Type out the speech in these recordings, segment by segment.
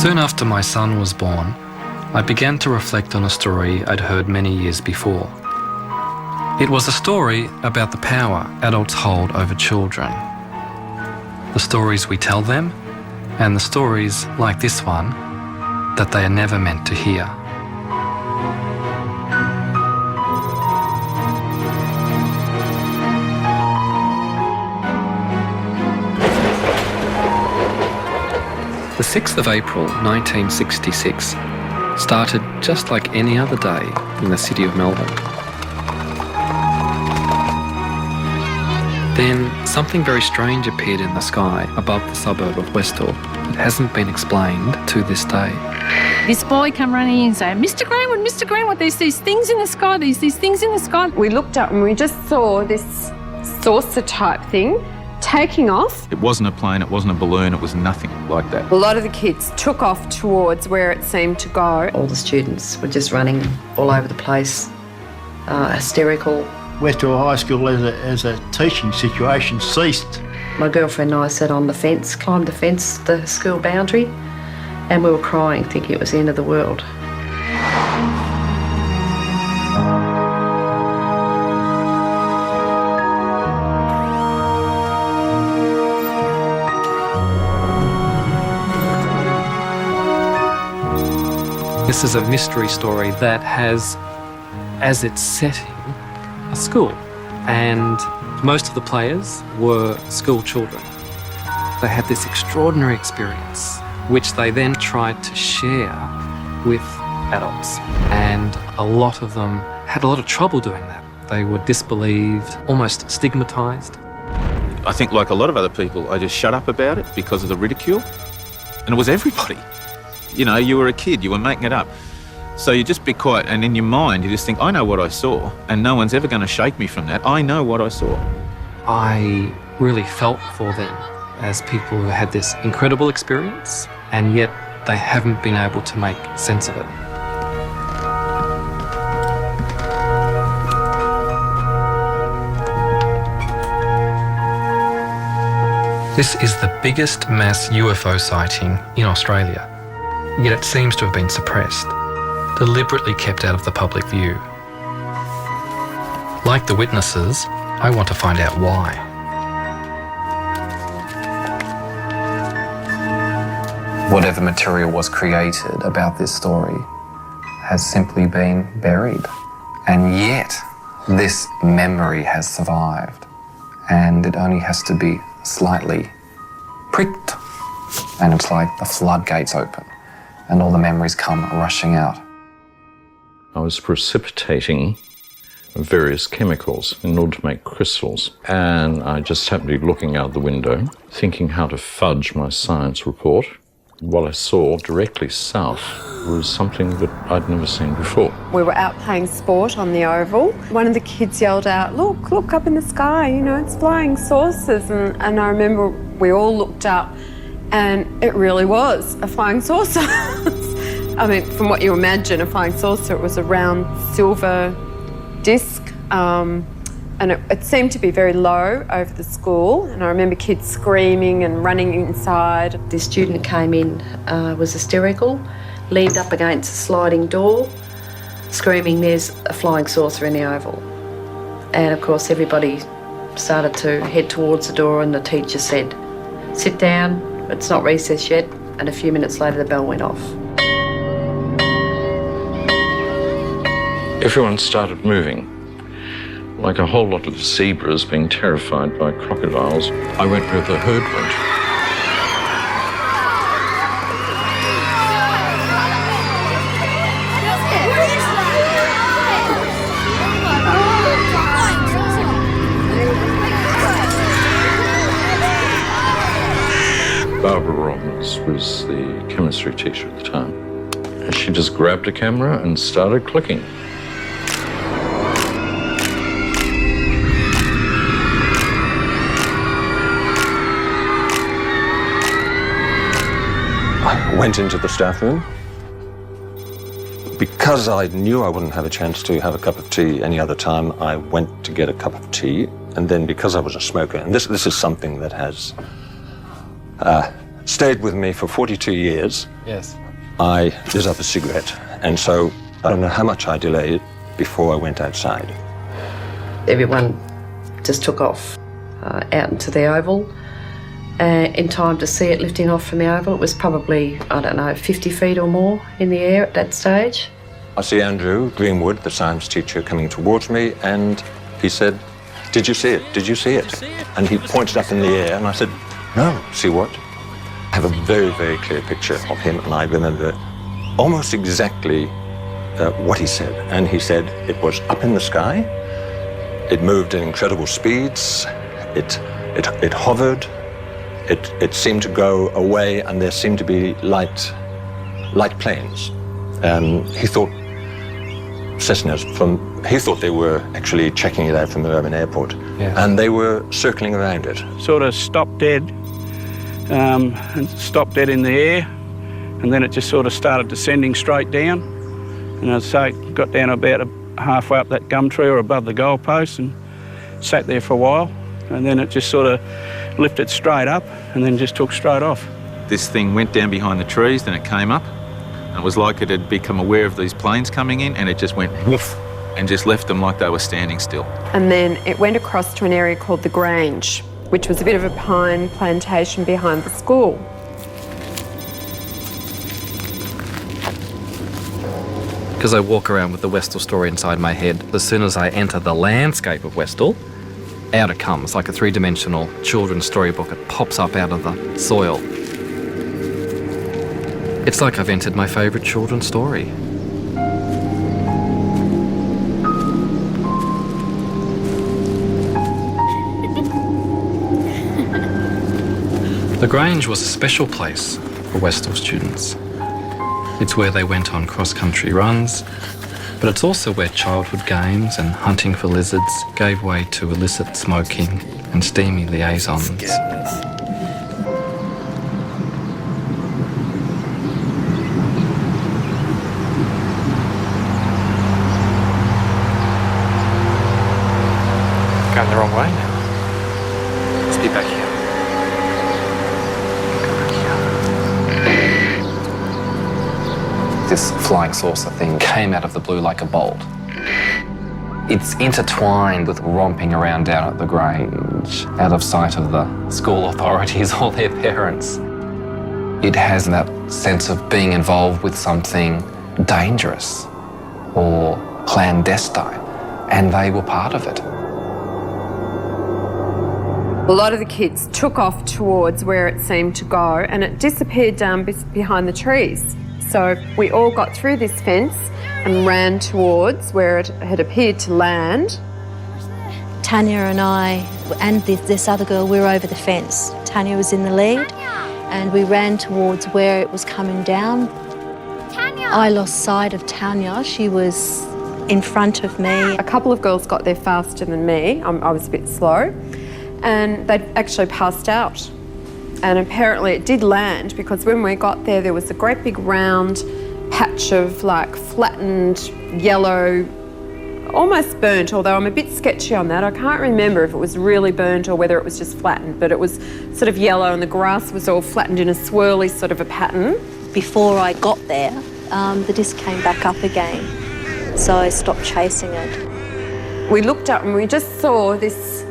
Soon after my son was born, I began to reflect on a story I'd heard many years before. It was a story about the power adults hold over children. The stories we tell them, and the stories, like this one, that they are never meant to hear. The 6th of April 1966 started just like any other day in the city of Melbourne. Then something very strange appeared in the sky above the suburb of Westall. It hasn't been explained to this day. This boy come running in and say, Mr. Greenwood, there's these things in the sky, these things in the sky. We looked up and we just saw this saucer type thing taking off. It wasn't a plane, it wasn't a balloon, it was nothing like that. A lot of the kids took off towards where it seemed to go. All the students were just running all over the place, hysterical. Westall High School as a teaching situation ceased. My girlfriend and I sat on the fence, climbed the fence, the school boundary, and we were crying, thinking it was the end of the world. This is a mystery story that has, as its setting, a school, and most of the players were school children. They had this extraordinary experience, which they then tried to share with adults, and a lot of them had a lot of trouble doing that. They were disbelieved, almost stigmatised. I think, like a lot of other people, I just shut up about it because of the ridicule, and it was everybody. You know, you were a kid, you were making it up. So you just be quiet, and in your mind you just think, I know what I saw, and no one's ever going to shake me from that. I know what I saw. I really felt for them as people who had this incredible experience, and yet they haven't been able to make sense of it. This is the biggest mass UFO sighting in Australia, yet it seems to have been suppressed, deliberately kept out of the public view. Like the witnesses, I want to find out why. Whatever material was created about this story has simply been buried. And yet, this memory has survived. And it only has to be slightly pricked, and it's like the floodgates open, and all the memories come rushing out. I was precipitating various chemicals in order to make crystals, and I just happened to be looking out the window, thinking how to fudge my science report. What I saw directly south was something that I'd never seen before. We were out playing sport on the oval. One of the kids yelled out, look up in the sky, you know, it's flying saucers. And I remember we all looked up, and it really was a flying saucer. I mean, from what you imagine, a flying saucer, it was a round silver disc, and it seemed to be very low over the school, and I remember kids screaming and running inside. This student came in, was hysterical, leaned up against a sliding door, screaming, "There's a flying saucer in the oval." And of course everybody started to head towards the door, and the teacher said, "Sit down, it's not recess yet," and a few minutes later the bell went off. Everyone started moving, like a whole lot of zebras being terrified by crocodiles. I went where the herd went. Barbara Robbins was the chemistry teacher at the time. She just grabbed a camera and started clicking. I went into the staff room. Because I knew I wouldn't have a chance to have a cup of tea any other time, I went to get a cup of tea. And then because I was a smoker, and this is something that has stayed with me for 42 years. Yes. I lit up a cigarette, and so I don't know how much I delayed before I went outside. Everyone just took off out into the oval. In time to see it lifting off from the oval, it was probably, I don't know, 50 feet or more in the air at that stage. I see Andrew Greenwood, the science teacher, coming towards me, and he said, "Did you see it? Did you see it?" And he pointed up in the air, and I said, "No, see what?" I have a very, very clear picture of him, and I remember almost exactly what he said. And he said it was up in the sky, it moved at incredible speeds, it hovered, it seemed to go away, and there seemed to be light planes. He thought Cessnas he thought they were actually checking it out from the Melbourne airport, and they were circling around it. Sort of stopped dead, and stopped dead in the air, and then it just sort of started descending straight down. And I'd say it got down about halfway up that gum tree or above the goalpost and sat there for a while, and then it just sort of lifted straight up and then just took straight off. This thing went down behind the trees, then it came up, and it was like it had become aware of these planes coming in, and it just went woof and just left them like they were standing still. And then it went across to an area called the Grange, which was a bit of a pine plantation behind the school. Because I walk around with the Westall story inside my head, as soon as I enter the landscape of Westall, out it comes like a three-dimensional children's storybook. It pops up out of the soil. It's like I've entered my favourite children's story. The Grange was a special place for Westall students. It's where they went on cross-country runs, but it's also where childhood games and hunting for lizards gave way to illicit smoking and steamy liaisons. Going the wrong way now. Let's be back here. This flying saucer thing came out of the blue like a bolt. It's intertwined with romping around down at the Grange, out of sight of the school authorities or their parents. It has that sense of being involved with something dangerous or clandestine, and they were part of it. A lot of the kids took off towards where it seemed to go, and it disappeared down behind the trees. So we all got through this fence and ran towards where it had appeared to land. Tanya and I and this other girl, we were over the fence. Tanya was in the lead, and we ran towards where it was coming down. Tanya! I lost sight of Tanya. She was in front of me. A couple of girls got there faster than me. I was a bit slow, and they'd actually passed out. And apparently it did land, because when we got there, there was a great big round patch of like flattened yellow, almost burnt, although I'm a bit sketchy on that. I can't remember if it was really burnt or whether it was just flattened, but it was sort of yellow and the grass was all flattened in a swirly sort of a pattern. Before I got there, the disc came back up again, so I stopped chasing it. We looked up and we just saw this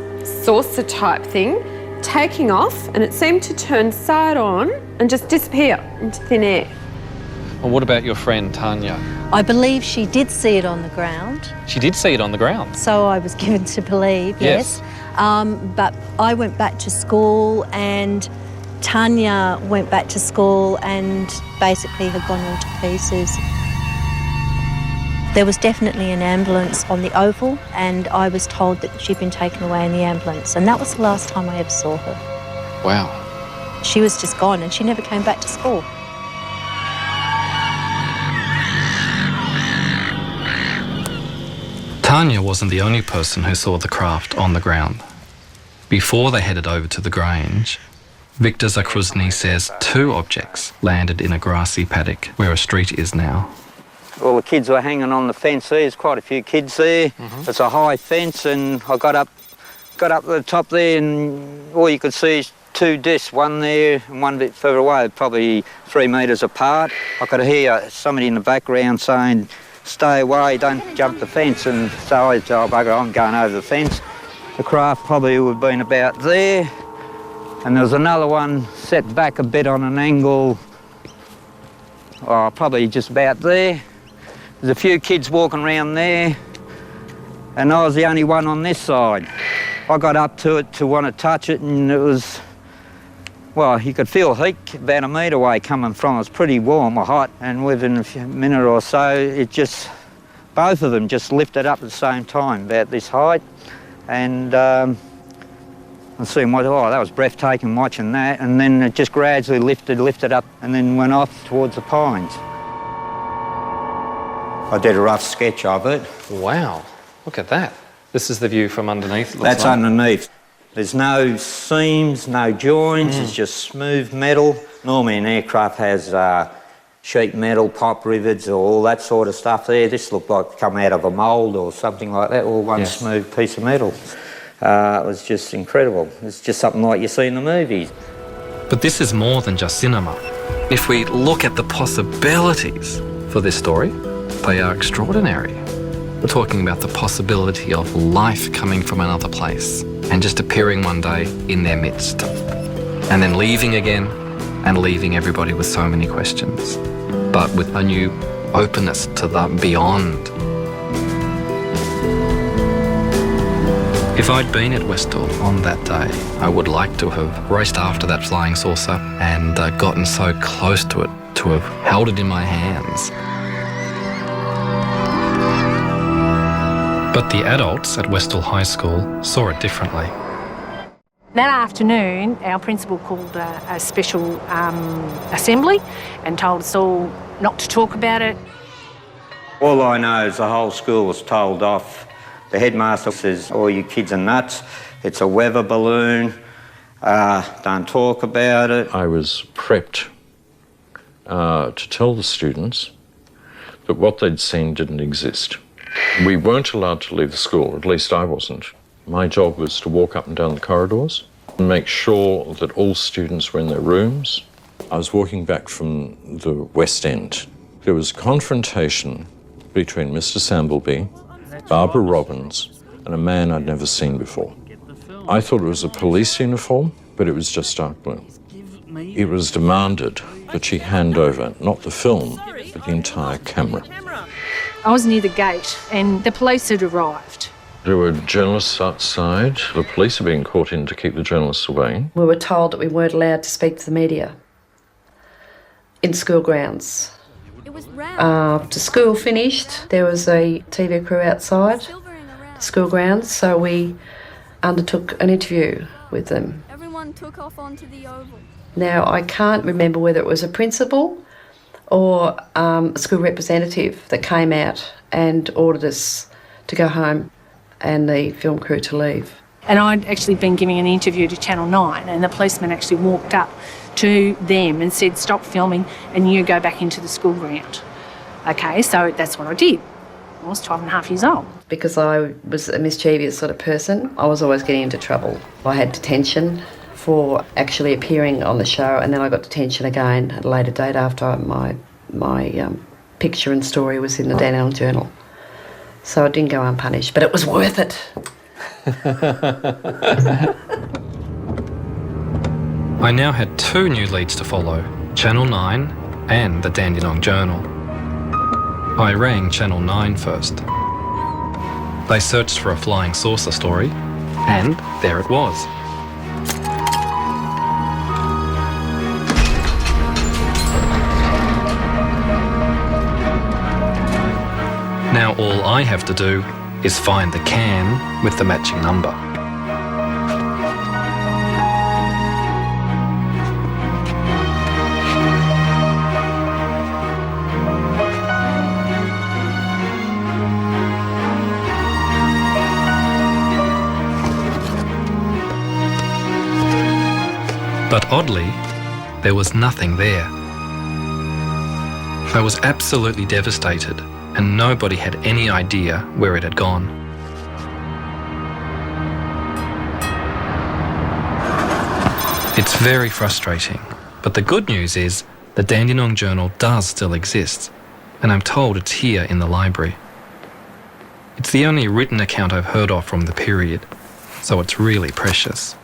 saucer type thing taking off, and it seemed to turn side on and just disappear into thin air. Well, what about your friend Tanya? I believe she did see it on the ground. She did see it on the ground? So I was given to believe, yes. But I went back to school, and Tanya went back to school and basically had gone all to pieces. There was definitely an ambulance on the oval, and I was told that she'd been taken away in the ambulance, and that was the last time I ever saw her. Wow. She was just gone, and she never came back to school. Tanya wasn't the only person who saw the craft on the ground. Before they headed over to the Grange, Victor Zakruzny says 2 objects landed in a grassy paddock where a street is now. All the kids were hanging on the fence there. There's quite a few kids there. Mm-hmm. It's a high fence, and I got up to the top there, and all you could see is two discs, one there and one a bit further away, probably 3 metres apart. I could hear somebody in the background saying, "Stay away, don't jump the fence." And so I said, "Oh, bugger, I'm going over the fence." The craft probably would have been about there. And there was another one set back a bit on an angle, probably just about there. There's a few kids walking around there, and I was the only one on this side. I got up to it to want to touch it, and it was, well, you could feel heat about 1 metre away coming from it. It was pretty warm or hot, and within a minute or so, it just, both of them just lifted up at the same time, about this height. And I seen, oh, that was breathtaking watching that, and then it just gradually lifted up and then went off towards the pines. I did a rough sketch of it. Wow, look at that. This is the view from underneath. That's underneath. There's no seams, no joints, it's just smooth metal. Normally an aircraft has sheet metal, pop rivets, or all that sort of stuff there. This looked like come out of a mould or something like that, all one smooth piece of metal. It was just incredible. It's just something like you see in the movies. But this is more than just cinema. If we look at the possibilities for this story, they are extraordinary. We're talking about the possibility of life coming from another place and just appearing one day in their midst, and then leaving again and leaving everybody with so many questions, but with a new openness to the beyond. If I'd been at Westall on that day, I would like to have raced after that flying saucer and gotten so close to it, to have held it in my hands. But the adults at Westall High School saw it differently. That afternoon, our principal called a special assembly and told us all not to talk about it. All I know is the whole school was told off. The headmaster says, "All you kids are nuts. It's a weather balloon. Don't talk about it." I was prepped to tell the students that what they'd seen didn't exist. We weren't allowed to leave the school, at least I wasn't. My job was to walk up and down the corridors and make sure that all students were in their rooms. I was walking back from the West End. There was a confrontation between Mr. Sambleby, Barbara Robbins, and a man I'd never seen before. I thought it was a police uniform, but it was just dark blue. It was demanded that she hand over not the film, but the entire camera. I was near the gate and the police had arrived. There were journalists outside. The police are being called in to keep the journalists away. We were told that we weren't allowed to speak to the media in school grounds. After school finished, there was a TV crew outside the school grounds, so we undertook an interview with them. Everyone took off onto the oval. Now, I can't remember whether it was a principal or a school representative that came out and ordered us to go home and the film crew to leave. And I'd actually been giving an interview to Channel 9 and the policeman actually walked up to them and said, "Stop filming and you go back into the school ground." Okay, so that's what I did. I was 12 and a half years old. Because I was a mischievous sort of person, I was always getting into trouble. I had detention for actually appearing on the show, and then I got detention again at a later date after my picture and story was in the Dandenong Journal. So I didn't go unpunished, but it was worth it. I now had 2 new leads to follow, Channel 9 and the Dandenong Journal. I rang Channel 9 first. They searched for a flying saucer story, and there it was. Now all I have to do is find the can with the matching number. But oddly, there was nothing there. I was absolutely devastated, and nobody had any idea where it had gone. It's very frustrating, but the good news is the Dandenong Journal does still exist, and I'm told it's here in the library. It's the only written account I've heard of from the period, so it's really precious.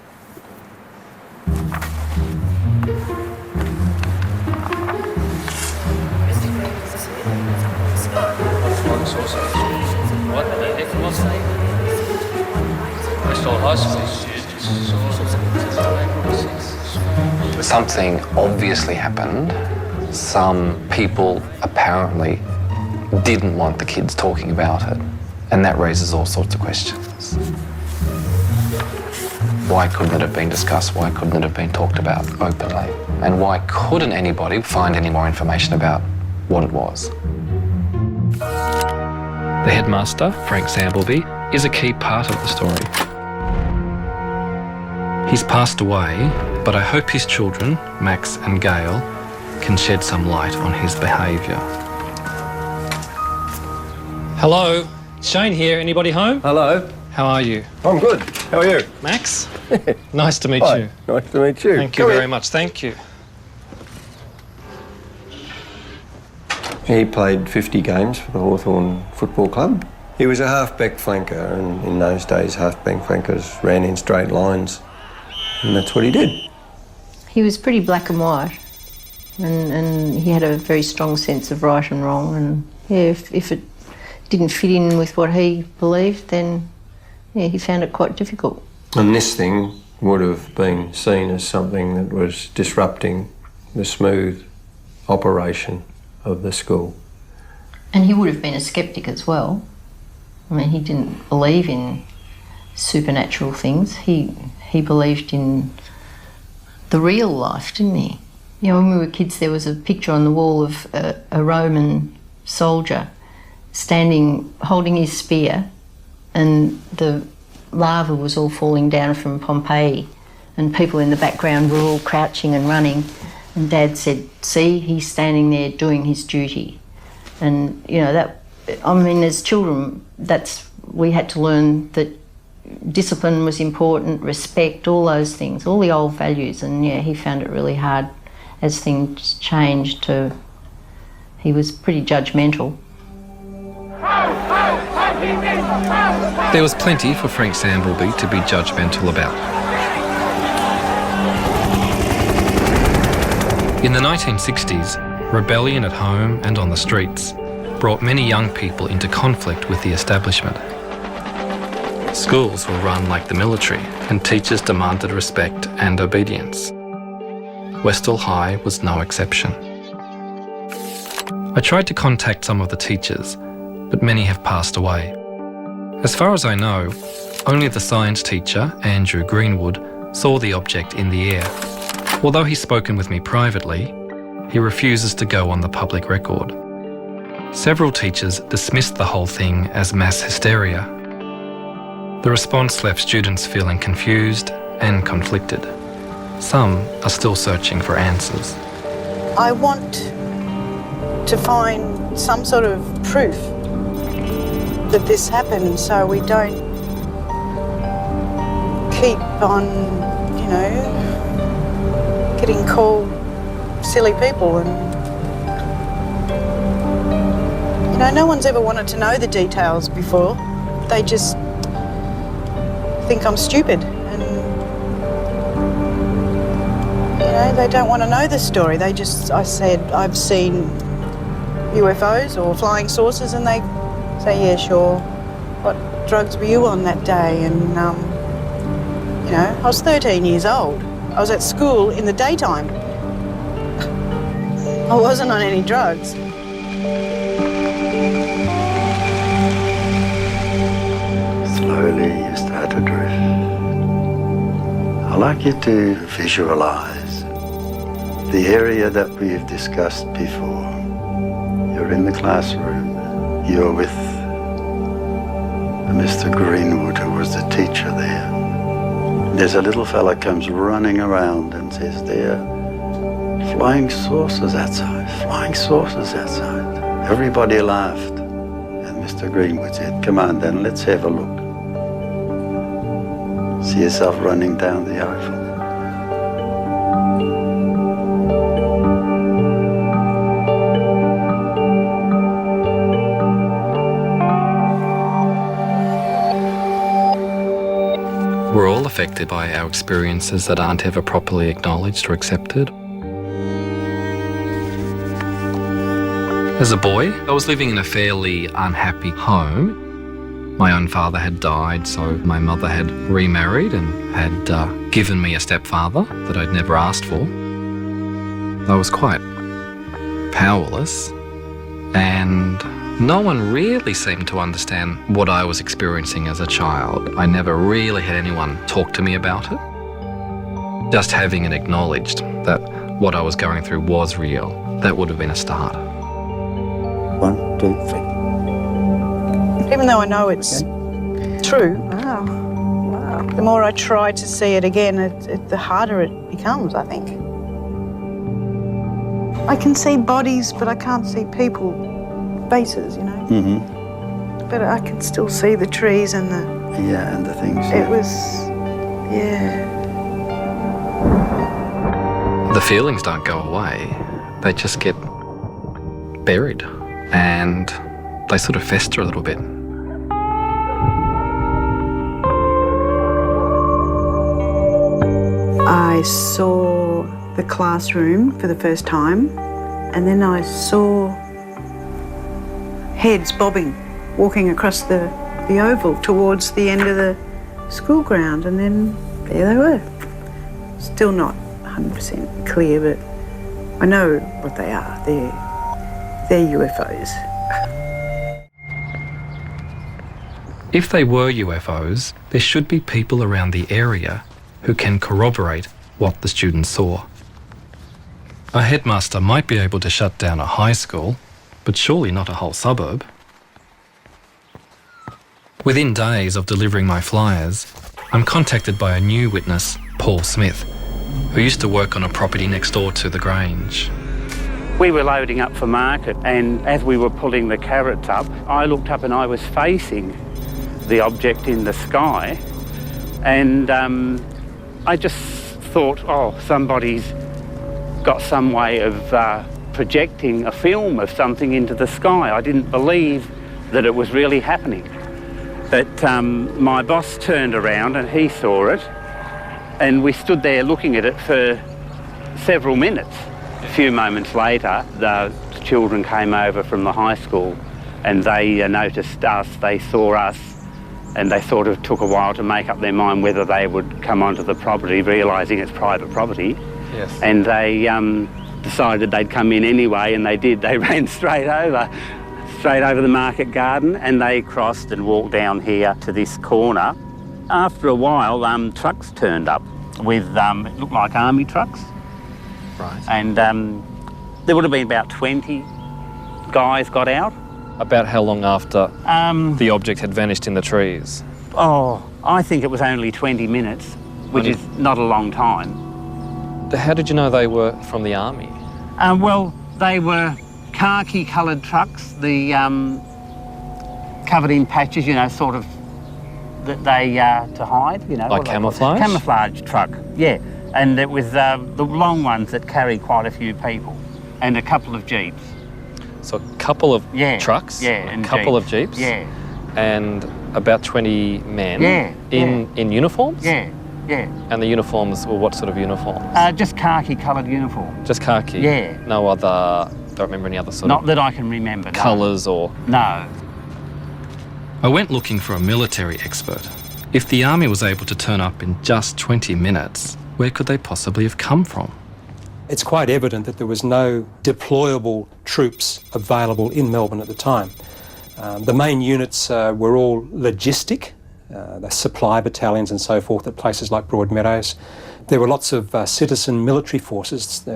Westall High School. Something obviously happened. Some people apparently didn't want the kids talking about it, and that raises all sorts of questions. Why couldn't it have been discussed? Why couldn't it have been talked about openly? And why couldn't anybody find any more information about what it was? The headmaster, Frank Sambleby, is a key part of the story. He's passed away, but I hope his children, Max and Gail, can shed some light on his behaviour. Hello, Shane here. Anybody home? Hello. How are you? I'm good. How are you? Max? Nice to meet Hi. you. Nice to meet you. Thank you very much. Thank you. He played 50 games for the Hawthorn Football Club. He was a half-back flanker, and in those days half-back flankers ran in straight lines, and that's what he did. He was pretty black and white, and he had a very strong sense of right and wrong, and yeah, if it didn't fit in with what he believed, then yeah, he found it quite difficult. And this thing would have been seen as something that was disrupting the smooth operation of the school. And he would have been a sceptic as well. I mean, he didn't believe in supernatural things. He believed in the real life, didn't he? You know, when we were kids, there was a picture on the wall of a Roman soldier standing, holding his spear, and the lava was all falling down from Pompeii, and people in the background were all crouching and running, and Dad said, "See, he's standing there doing his duty." And, you know, that, I mean, as children, we had to learn that discipline was important, respect, all those things, all the old values, and yeah, he found it really hard as things changed he was pretty judgmental. There was plenty for Frank Sambleby to be judgmental about. In the 1960s, rebellion at home and on the streets brought many young people into conflict with the establishment. Schools were run like the military, and teachers demanded respect and obedience. Westall High was no exception. I tried to contact some of the teachers, but many have passed away. As far as I know, only the science teacher, Andrew Greenwood, saw the object in the air. Although he's spoken with me privately, he refuses to go on the public record. Several teachers dismissed the whole thing as mass hysteria. The response left students feeling confused and conflicted. Some are still searching for answers. I want to find some sort of proof that this happened, so we don't keep on, you know, getting called silly people. And you know, no one's ever wanted to know the details before. They just think I'm stupid, and you know, they don't want to know the story. I said I've seen UFOs or flying saucers, and they say, yeah, sure. What drugs were you on that day? And you know, I was 13 years old. I was at school in the daytime. I wasn't on any drugs. Slowly you start to drift. I'd like you to visualize the area that we've discussed before. You're in the classroom. You're with Mr. Greenwood, who was the teacher there. There's a little fella comes running around and says, there, flying saucers outside, flying saucers outside. Everybody laughed. And Mr. Greenwood said, come on then, let's have a look. See yourself running down the oval. We're all affected by our experiences that aren't ever properly acknowledged or accepted. As a boy, I was living in a fairly unhappy home. My own father had died, so my mother had remarried and had given me a stepfather that I'd never asked for. I was quite powerless, and no one really seemed to understand what I was experiencing as a child. I never really had anyone talk to me about it. Just having it acknowledged that what I was going through was real, that would have been a start. 1, 2, 3. Even though I know it's true, the more I try to see it again, the harder it becomes, I think. I can see bodies, but I can't see people, faces, you know. Mm-hmm. But I can still see the trees and the... Yeah, and the things. It was, yeah. The feelings don't go away. They just get buried and they sort of fester a little bit. I saw the classroom for the first time, and then I saw heads bobbing, walking across the oval towards the end of the school ground, and then there they were. Still not 100% clear, but I know what they are. They're UFOs. If they were UFOs, there should be people around the area who can corroborate what the students saw. A headmaster might be able to shut down a high school, but surely not a whole suburb. Within days of delivering my flyers, I'm contacted by a new witness, Paul Smith, who used to work on a property next door to the Grange. We were loading up for market, and as we were pulling the carrots up, I looked up and I was facing the object in the sky, and I just thought, oh, somebody's got some way of projecting a film of something into the sky. I didn't believe that it was really happening. But my boss turned around and he saw it, and we stood there looking at it for several minutes. A few moments later, the children came over from the high school and they noticed us, they saw us, and they sort of took a while to make up their mind whether they would come onto the property, realising it's private property. Yes. And they decided they'd come in anyway, and they did. They ran straight over the market garden, and they crossed and walked down here to this corner. After a while, trucks turned up with, it looked like army trucks. Right. And there would have been about 20 guys got out. About how long after the object had vanished in the trees? Oh, I think it was only 20 minutes, which is not a long time. How did you know they were from the army? Well, they were khaki-coloured trucks, the covered in patches, you know, sort of, that they, to hide, you know. Like camouflage? Camouflage truck, yeah. And it was the long ones that carried quite a few people, and a couple of jeeps. So a couple of trucks, and a couple of jeeps, and about 20 men in uniforms? Yeah. And the uniforms were what sort of uniforms? Just khaki-coloured uniform. Just khaki? Yeah. No other, don't remember any other sort Not of... that I can remember, colours or... No. I went looking for a military expert. If the army was able to turn up in just 20 minutes, where could they possibly have come from? It's quite evident that there was no deployable troops available in Melbourne at the time. The main units were all logistic, the supply battalions and so forth at places like Broadmeadows. There were lots of citizen military forces,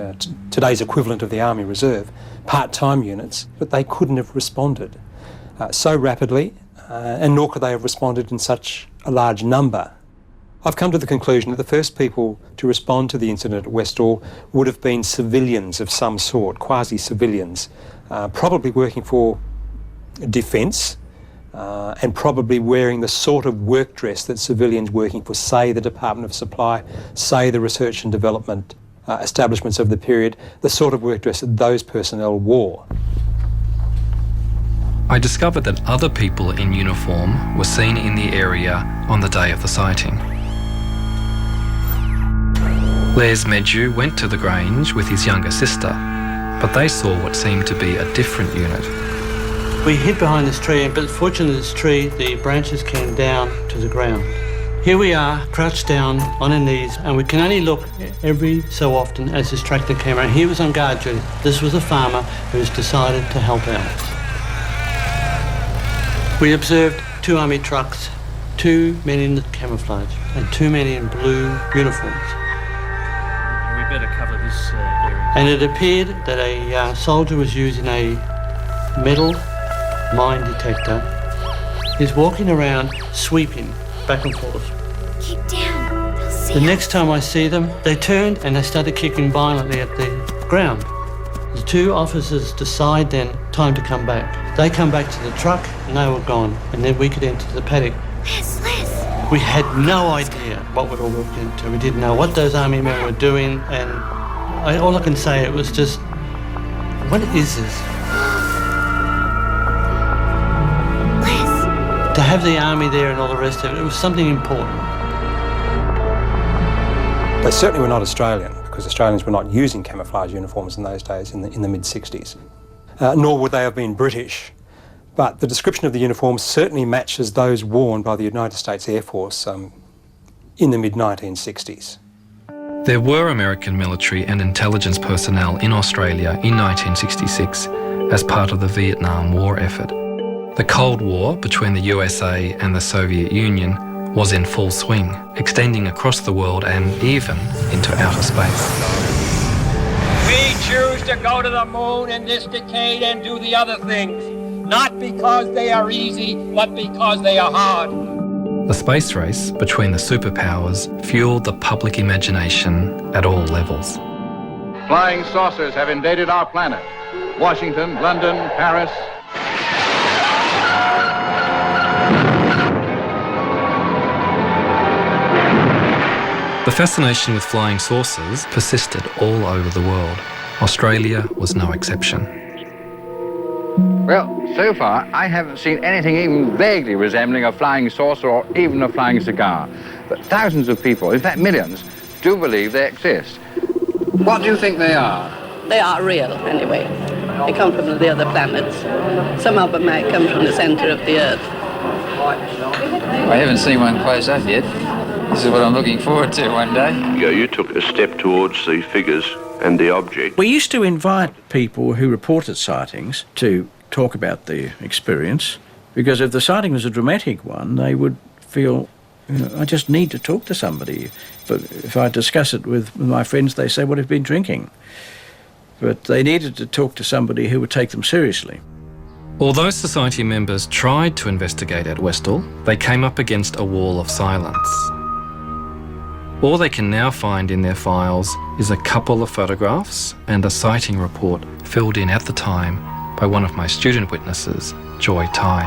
today's equivalent of the Army Reserve, part-time units, but they couldn't have responded so rapidly, and nor could they have responded in such a large number. I've come to the conclusion that the first people to respond to the incident at Westall would have been civilians of some sort, quasi-civilians, probably working for defence and probably wearing the sort of work dress that civilians working for, say, the Department of Supply, say, the research and development establishments of the period, the sort of work dress that those personnel wore. I discovered that other people in uniform were seen in the area on the day of the sighting. Les Medju went to the Grange with his younger sister, but they saw what seemed to be a different unit. We hid behind this tree, but fortunately this tree, the branches came down to the ground. Here we are, crouched down on our knees, and we can only look every so often as this tractor came around. He was on guard duty. This was a farmer who has decided to help out. We observed 2 army trucks, 2 men in camouflage, and 2 men in blue uniforms. We better cover this area. And it appeared that a soldier was using a metal mine detector. He's walking around sweeping back and forth. Keep down. They'll see The us. next time I see them, they turned and they started kicking violently at the ground. The 2 officers decide then, time to come back. They come back to the truck and they were gone, and then we could enter the paddock. Les. We had no idea what we were walking into. We didn't know what those army men were doing, and all I can say, it was just, what is this? To have the army there and all the rest of it, it was something important. They certainly were not Australian, because Australians were not using camouflage uniforms in those days, in the mid-60s. Nor would they have been British. But the description of the uniforms certainly matches those worn by the United States Air Force in the mid-1960s. There were American military and intelligence personnel in Australia in 1966 as part of the Vietnam War effort. The Cold War between the USA and the Soviet Union was in full swing, extending across the world and even into outer space. We choose to go to the moon in this decade and do the other things, not because they are easy, but because they are hard. The space race between the superpowers fueled the public imagination at all levels. Flying saucers have invaded our planet. Washington, London, Paris. The fascination with flying saucers persisted all over the world. Australia was no exception. Well, so far, I haven't seen anything even vaguely resembling a flying saucer or even a flying cigar. But thousands of people, in fact millions, do believe they exist. What do you think they are? They are real, anyway. They come from the other planets. Some of them may come from the centre of the Earth. I haven't seen one close up yet. This is what I'm looking forward to one day. You took a step towards the figures and the object. We used to invite people who reported sightings to talk about their experience, because if the sighting was a dramatic one, they would feel, I just need to talk to somebody. But if I discuss it with my friends, they say, what have you been drinking? But they needed to talk to somebody who would take them seriously. Although society members tried to investigate at Westall, they came up against a wall of silence. All they can now find in their files is a couple of photographs and a sighting report filled in at the time by one of my student witnesses, Joy Tai.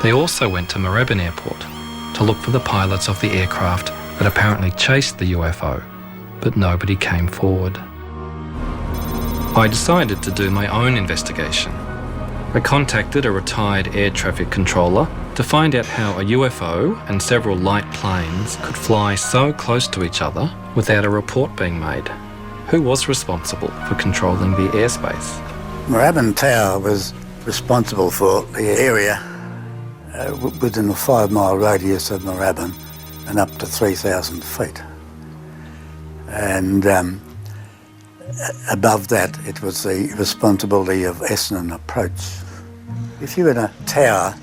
They also went to Moorabbin Airport to look for the pilots of the aircraft that apparently chased the UFO, but nobody came forward. I decided to do my own investigation. I contacted a retired air traffic controller to find out how a UFO and several light planes could fly so close to each other without a report being made. Who was responsible for controlling the airspace? Moorabbin Tower was responsible for the area within a 5-mile radius of Moorabbin and up to 3,000 feet. And above that, it was the responsibility of Essendon Approach. If you're in a tower,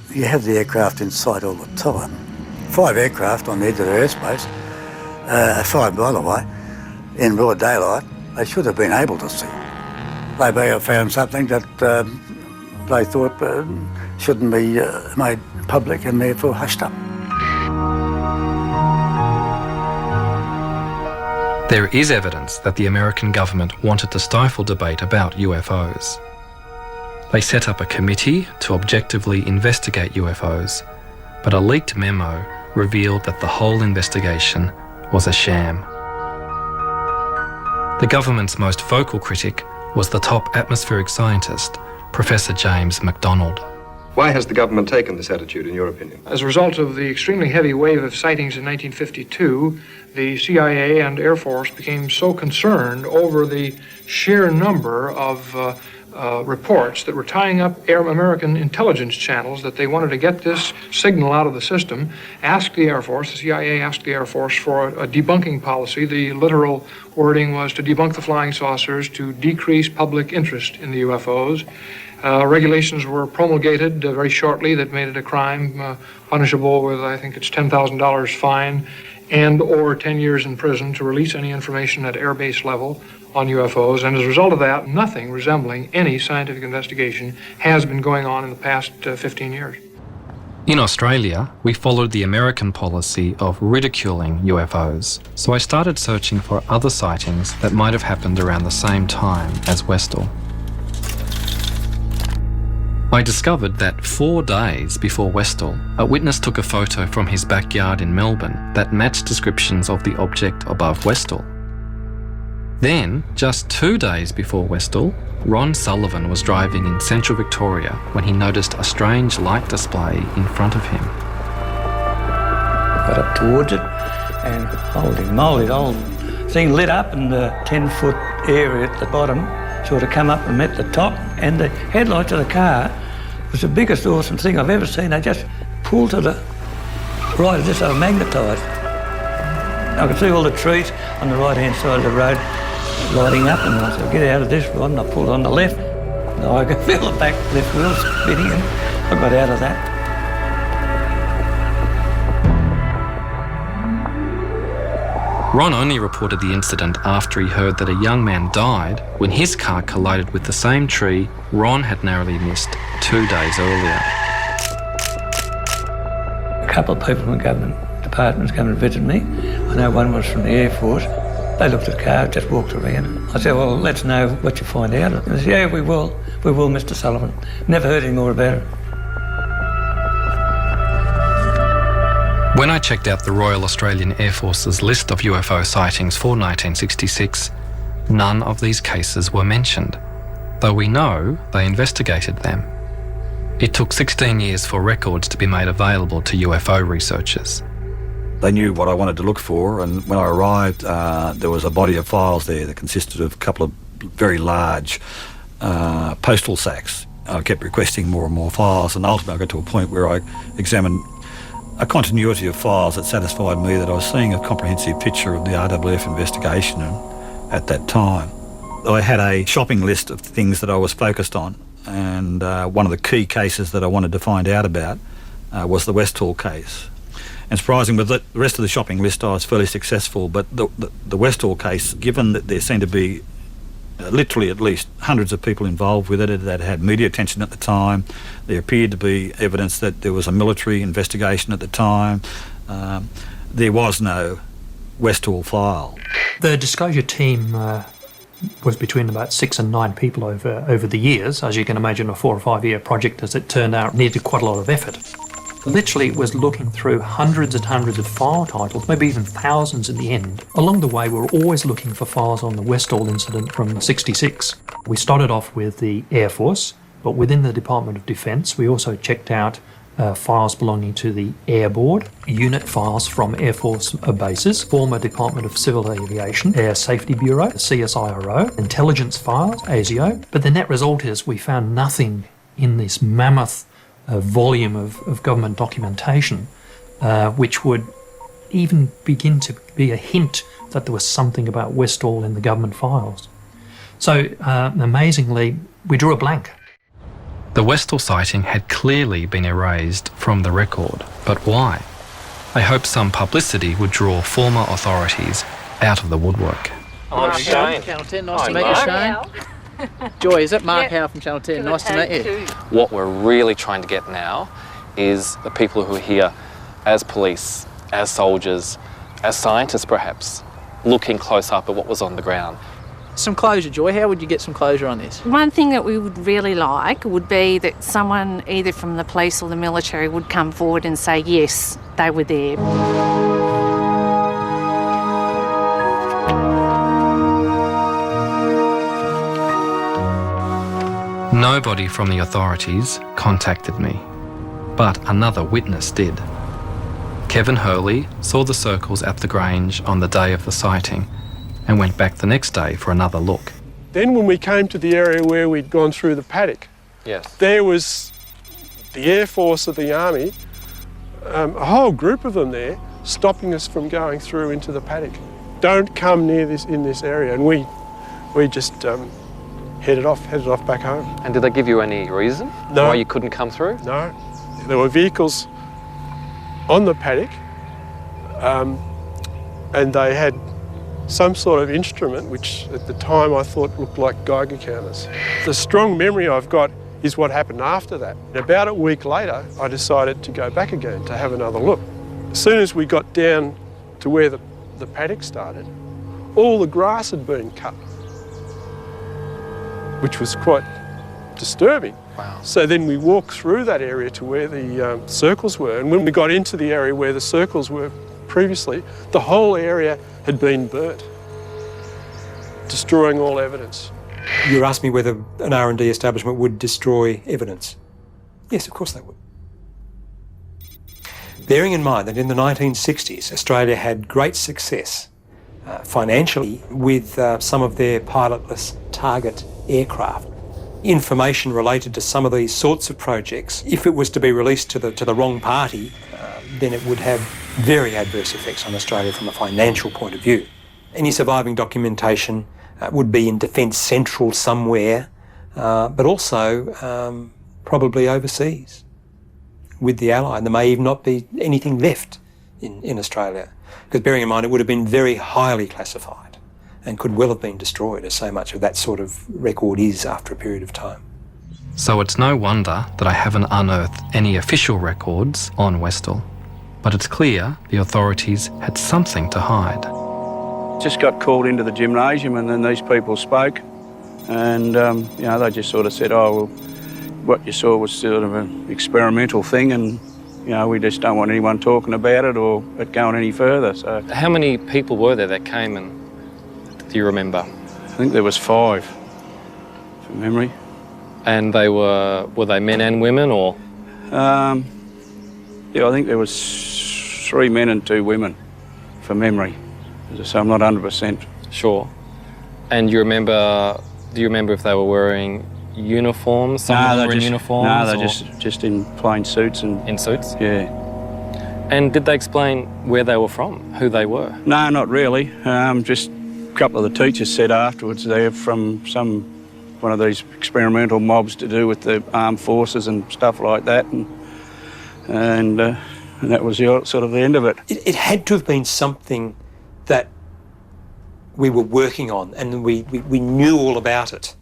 you have the aircraft in sight all the time. 5 aircraft on the edge of the airspace, 5 by the way, in broad daylight, they should have been able to see. They may have found something that they thought shouldn't be made public and therefore hushed up. There is evidence that the American government wanted to stifle debate about UFOs. They set up a committee to objectively investigate UFOs, but a leaked memo revealed that the whole investigation was a sham. The government's most vocal critic was the top atmospheric scientist, Professor James MacDonald. Why has the government taken this attitude, in your opinion? As a result of the extremely heavy wave of sightings in 1952, the CIA and Air Force became so concerned over the sheer number of reports that were tying up American intelligence channels that they wanted to get this signal out of the system, asked the Air Force, the CIA asked the Air Force for a debunking policy. The literal wording was to debunk the flying saucers to decrease public interest in the UFOs. Regulations were promulgated very shortly that made it a crime, punishable with, I think it's $10,000 fine and or 10 years in prison to release any information at airbase level on UFOs. And as a result of that, nothing resembling any scientific investigation has been going on in the past 15 years. In Australia, we followed the American policy of ridiculing UFOs, so I started searching for other sightings that might have happened around the same time as Westall. I discovered that 4 days before Westall, a witness took a photo from his backyard in Melbourne that matched descriptions of the object above Westall. Then, just 2 days before Westall, Ron Sullivan was driving in central Victoria when he noticed a strange light display in front of him. Got up towards it and holy moly, the whole thing lit up and the 10-foot area at the bottom sort of come up and met the top, and the headlights of the car was the biggest awesome thing I've ever seen. They just pulled to the right as if they were magnetised. I could see all the trees on the right-hand side of the road lighting up, and I said, get out of this one, and I pulled on the left. And I could feel the back left wheel spinning, and I got out of that. Ron only reported the incident after he heard that a young man died when his car collided with the same tree Ron had narrowly missed 2 days earlier. A couple of people from government departments came and visited me. I know one was from the Air Force. They looked at the car, just walked around. I said, well, let's know what you find out. And they said, yeah, we will, Mr. Sullivan. Never heard any more about it. When I checked out the Royal Australian Air Force's list of UFO sightings for 1966, none of these cases were mentioned, though we know they investigated them. It took 16 years for records to be made available to UFO researchers. They knew what I wanted to look for, and when I arrived, there was a body of files there that consisted of a couple of very large postal sacks. I kept requesting more and more files, and ultimately I got to a point where I examined a continuity of files that satisfied me that I was seeing a comprehensive picture of the RWF investigation at that time. I had a shopping list of things that I was focused on, and one of the key cases that I wanted to find out about was the Westall case. And surprising, with the rest of the shopping list I was fairly successful, but the Westall case, given that there seemed to be literally at least hundreds of people involved with it that had media attention at the time, there appeared to be evidence that there was a military investigation at the time, there was no Westall file. The disclosure team was between about 6 and 9 people over the years. As you can imagine, a 4 or 5 year project, as it turned out, needed quite a lot of effort. Literally was looking through hundreds and hundreds of file titles, maybe even thousands in the end. Along the way, we were always looking for files on the Westall incident from '66. We started off with the Air Force, but within the Department of Defence, we also checked out files belonging to the Air Board, unit files from Air Force bases, former Department of Civil Aviation, Air Safety Bureau, CSIRO, intelligence files, ASIO. But the net result is we found nothing in this mammoth volume of government documentation which would even begin to be a hint that there was something about Westall in the government files. So amazingly, we drew a blank. The Westall sighting had clearly been erased from the record, but why? I hoped some publicity would draw former authorities out of the woodwork. Oh, Shane. Channel 10, nice to meet you, Shane. Joy, is it Mark Howe from Channel 10? Nice to meet you. What we're really trying to get now is the people who are here as police, as soldiers, as scientists perhaps, looking close up at what was on the ground. Some closure, Joy. How would you get some closure on this? One thing that we would really like would be that someone either from the police or the military would come forward and say, yes, they were there. Nobody from the authorities contacted me. But another witness did. Kevin Hurley saw the circles at the Grange on the day of the sighting and went back the next day for another look. Then when we came to the area where we'd gone through the paddock, yes, there was the Air Force of the Army, a whole group of them there, stopping us from going through into the paddock. Don't come near this in this area, and we just headed off back home. And did they give you any reason why you couldn't come through? No, there were vehicles on the paddock, and they had some sort of instrument which at the time I thought looked like Geiger counters. The strong memory I've got is what happened after that. About a week later, I decided to go back again to have another look. As soon as we got down to where the paddock started, all the grass had been cut, which was quite disturbing. Wow. So then we walked through that area to where the circles were, and when we got into the area where the circles were previously, the whole area had been burnt, destroying all evidence. You asked me whether an R&D establishment would destroy evidence. Yes, of course they would. Bearing in mind that in the 1960s, Australia had great success financially with some of their pilotless target aircraft. Information related to some of these sorts of projects, if it was to be released to the wrong party, then it would have very adverse effects on Australia from a financial point of view. Any surviving documentation would be in Defence Central somewhere, but also probably overseas with the Allied. There may even not be anything left in Australia, because bearing in mind it would have been very highly classified and could well have been destroyed, as so much of that sort of record is after a period of time. So it's no wonder that I haven't unearthed any official records on Westall, but it's clear the authorities had something to hide. Just got called into the gymnasium, and then these people spoke, and they just sort of said, oh, well, what you saw was sort of an experimental thing, and we just don't want anyone talking about it or it going any further. So how many people were there that came, and do you remember? I think there was 5, from memory. And they were they men and women, or? I think there was 3 men and 2 women, from memory. So I'm not 100% sure. And do you remember if they were wearing uniforms? Some were in uniforms? No, they're just in plain suits. In suits? Yeah. And did they explain where they were from, who they were? No, not really. Just a couple of the teachers said afterwards they're from one of these experimental mobs to do with the armed forces and stuff like that, and that was sort of the end of it. It had to have been something that we were working on, and we knew all about it.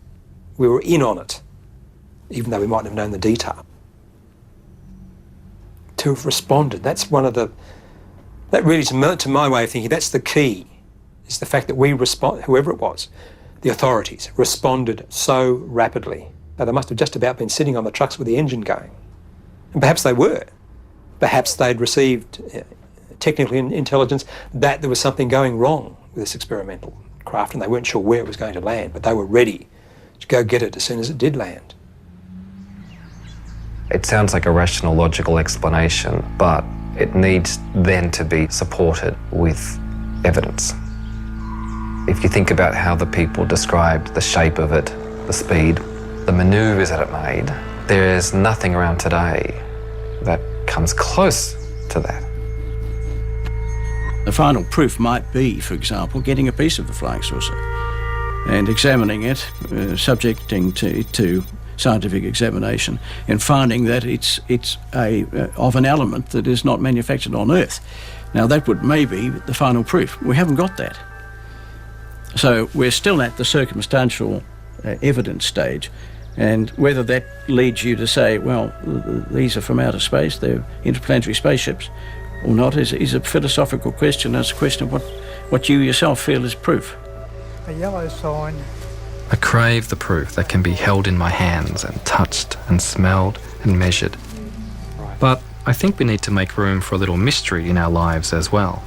We were in on it, even though we mightn't have known the detail. To have responded, that's one of the... That really, to my way of thinking, that's the key, is the fact that we whoever it was, the authorities, responded so rapidly. Now, they must have just about been sitting on the trucks with the engine going. And perhaps they were. Perhaps they'd received technical intelligence that there was something going wrong with this experimental craft, and they weren't sure where it was going to land, but they were ready to go get it as soon as it did land. It sounds like a rational, logical explanation, but it needs then to be supported with evidence. If you think about how the people described the shape of it, the speed, the manoeuvres that it made, there is nothing around today that comes close to that. The final proof might be, for example, getting a piece of the flying saucer and examining it, subjecting to scientific examination, and finding that it's of an element that is not manufactured on Earth. Now, that would maybe be the final proof. We haven't got that. So we're still at the circumstantial evidence stage, and whether that leads you to say, well, these are from outer space, they're interplanetary spaceships, or not, is a philosophical question. It's a question of what you yourself feel is proof. A yellow sign. I crave the proof that can be held in my hands and touched and smelled and measured. But I think we need to make room for a little mystery in our lives as well.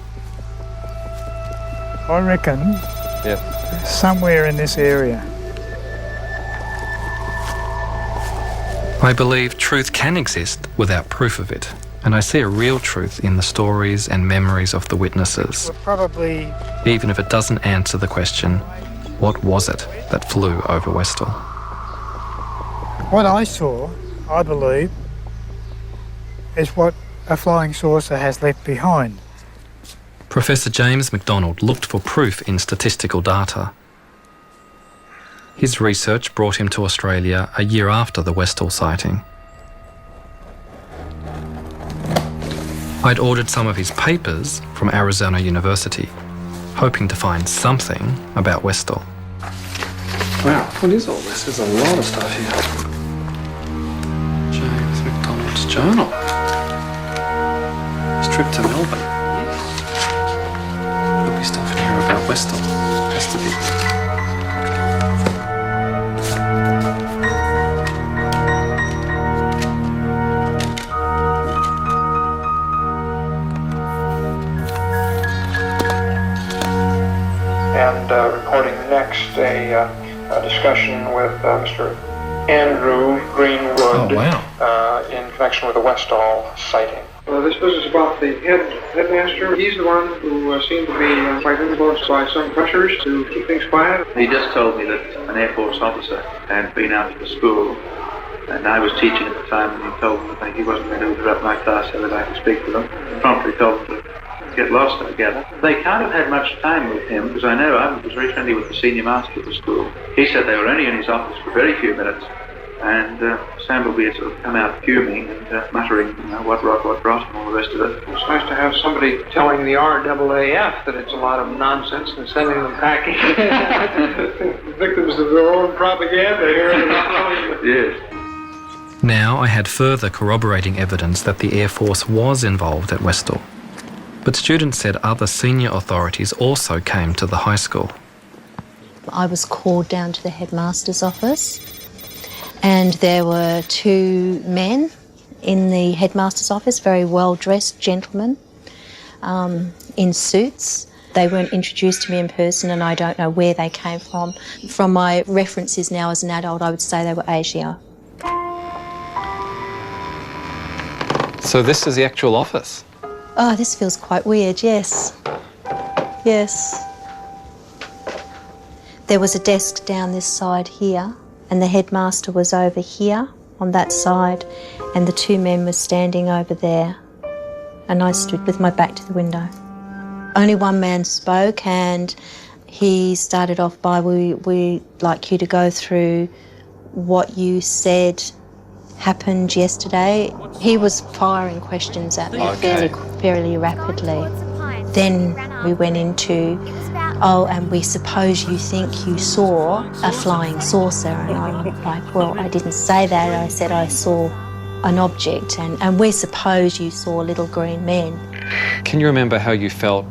I reckon somewhere in this area. I believe truth can exist without proof of it, and I see a real truth in the stories and memories of the witnesses, Probably even if it doesn't answer the question, what was it that flew over Westall? what I saw, I believe, is what a flying saucer has left behind. Professor James McDonald looked for proof in statistical data. His research brought him to Australia a year after the Westall sighting. I'd ordered some of his papers from Arizona University, hoping to find something about Westall. Wow, what is all this? There's a lot of stuff here. James McDonald's journal. His trip to Melbourne. There'll be stuff in here about Westall. Has to be. And recording next a discussion with Mr. Andrew Greenwood in connection with the Westall sighting. This business about the headmaster, he's the one who seemed to be quite influenced by some pressures to keep things quiet. He just told me that an Air Force officer had been out to the school, and I was teaching at the time, and he told me that he wasn't going to interrupt my class so that I could speak to them. He promptly told them to get lost together. They can't have had much time with him, because I know I was very friendly with the senior master of the school. He said they were only in his office for very few minutes, and Sambleby had sort of come out fuming and muttering, what rot, and all the rest of it. It's nice to have somebody telling the RAAF that it's a lot of nonsense and sending them packing. Victims of their own propaganda here. Yes. Now I had further corroborating evidence that the Air Force was involved at Westall. But students said other senior authorities also came to the high school. I was called down to the headmaster's office, and there were two men in the headmaster's office, very well-dressed gentlemen in suits. They weren't introduced to me in person, and I don't know where they came from. From my references now as an adult, I would say they were Asia. So this is the actual office? Oh, this feels quite weird, yes. Yes. There was a desk down this side here, and the headmaster was over here on that side, and the two men were standing over there, and I stood with my back to the window. Only one man spoke, and he started off by, we'd like you to go through what you said happened yesterday. He was firing questions at me fairly rapidly. Then we went into, and we suppose you think you saw a flying saucer. And I'm like, well, I didn't say that. I said I saw an object, and we suppose you saw little green men. Can you remember how you felt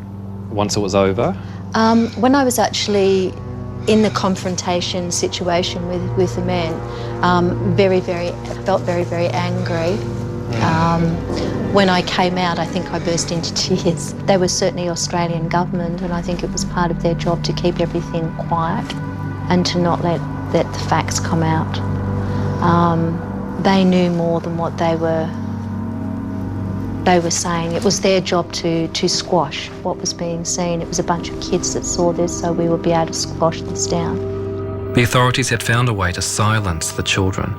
once it was over? When I was actually in the confrontation situation with the men, I felt very angry. When I came out, I think I burst into tears. They were certainly Australian government, and I think it was part of their job to keep everything quiet and to not let the facts come out. They knew more than what they were saying. It was their job to squash what was being seen. It was a bunch of kids that saw this, so we would be able to squash this down. The authorities had found a way to silence the children,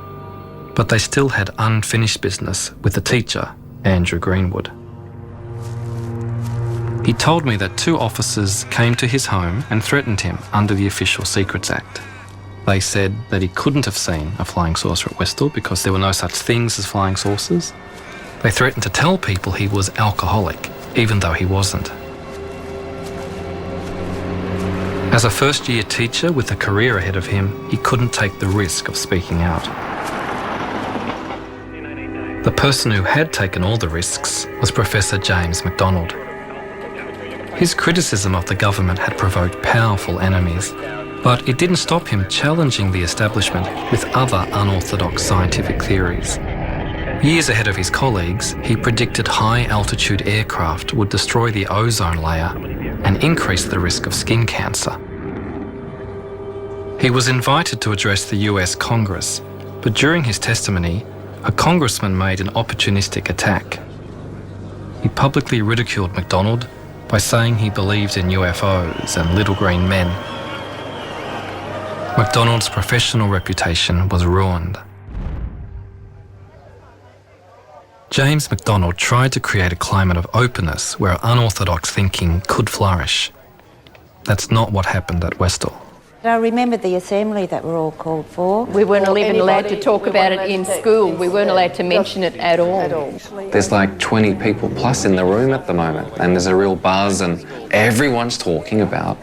but they still had unfinished business with the teacher, Andrew Greenwood. He told me that two officers came to his home and threatened him under the Official Secrets Act. They said that he couldn't have seen a flying saucer at Westall because there were no such things as flying saucers. They threatened to tell people he was alcoholic, even though he wasn't. As a first-year teacher with a career ahead of him, he couldn't take the risk of speaking out. The person who had taken all the risks was Professor James McDonald. His criticism of the government had provoked powerful enemies, but it didn't stop him challenging the establishment with other unorthodox scientific theories. Years ahead of his colleagues, he predicted high-altitude aircraft would destroy the ozone layer and increase the risk of skin cancer. He was invited to address the US Congress, but during his testimony, a congressman made an opportunistic attack. He publicly ridiculed MacDonald by saying he believed in UFOs and little green men. MacDonald's professional reputation was ruined. James MacDonald tried to create a climate of openness where unorthodox thinking could flourish. That's not what happened at Westall. I remember the assembly that we're all called for. We weren't even allowed to talk about it in school. We weren't allowed to mention it at all. There's like 20 people plus in the room at the moment, and there's a real buzz, and everyone's talking about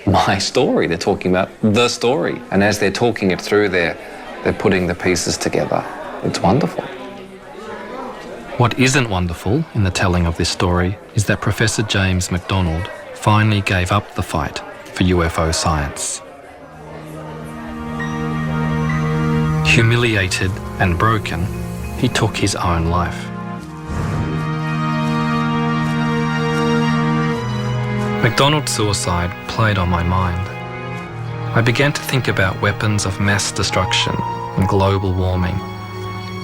my story. They're talking about the story. And as they're talking it through, they're putting the pieces together. It's wonderful. What isn't wonderful in the telling of this story is that Professor James MacDonald finally gave up the fight for UFO science. Humiliated and broken, he took his own life. MacDonald's suicide played on my mind. I began to think about weapons of mass destruction and global warming,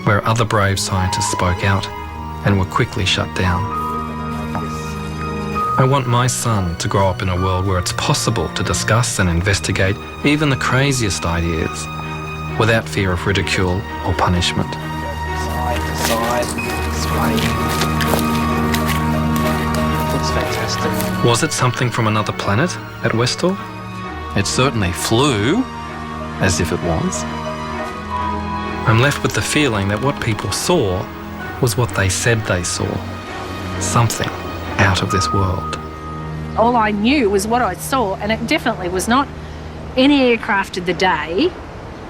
where other brave scientists spoke out and were quickly shut down. I want my son to grow up in a world where it's possible to discuss and investigate even the craziest ideas without fear of ridicule or punishment. Side to side, sway. It's fantastic. Was it something from another planet at Westall? It certainly flew, as if it was. I'm left with the feeling that what people saw was what they said they saw. Something out of this world. All I knew was what I saw, and it definitely was not any aircraft of the day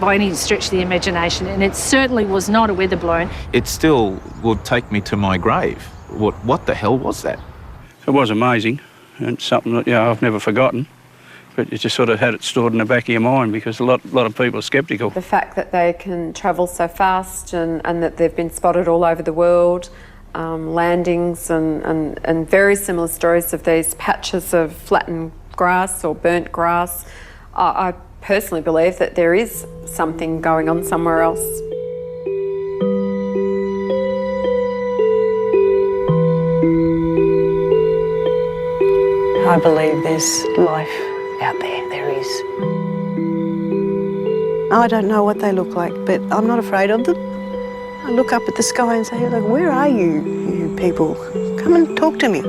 by any stretch of the imagination, and it certainly was not a weather balloon. It still would take me to my grave. What the hell was that? It was amazing, and something that I've never forgotten. But you just sort of had it stored in the back of your mind because a lot of people are sceptical. The fact that they can travel so fast and that they've been spotted all over the world, landings and very similar stories of these patches of flattened grass or burnt grass. I personally believe that there is something going on somewhere else. I believe there's life out there. There is. I don't know what they look like, but I'm not afraid of them. I look up at the sky and say, look, where are you, you people? Come and talk to me.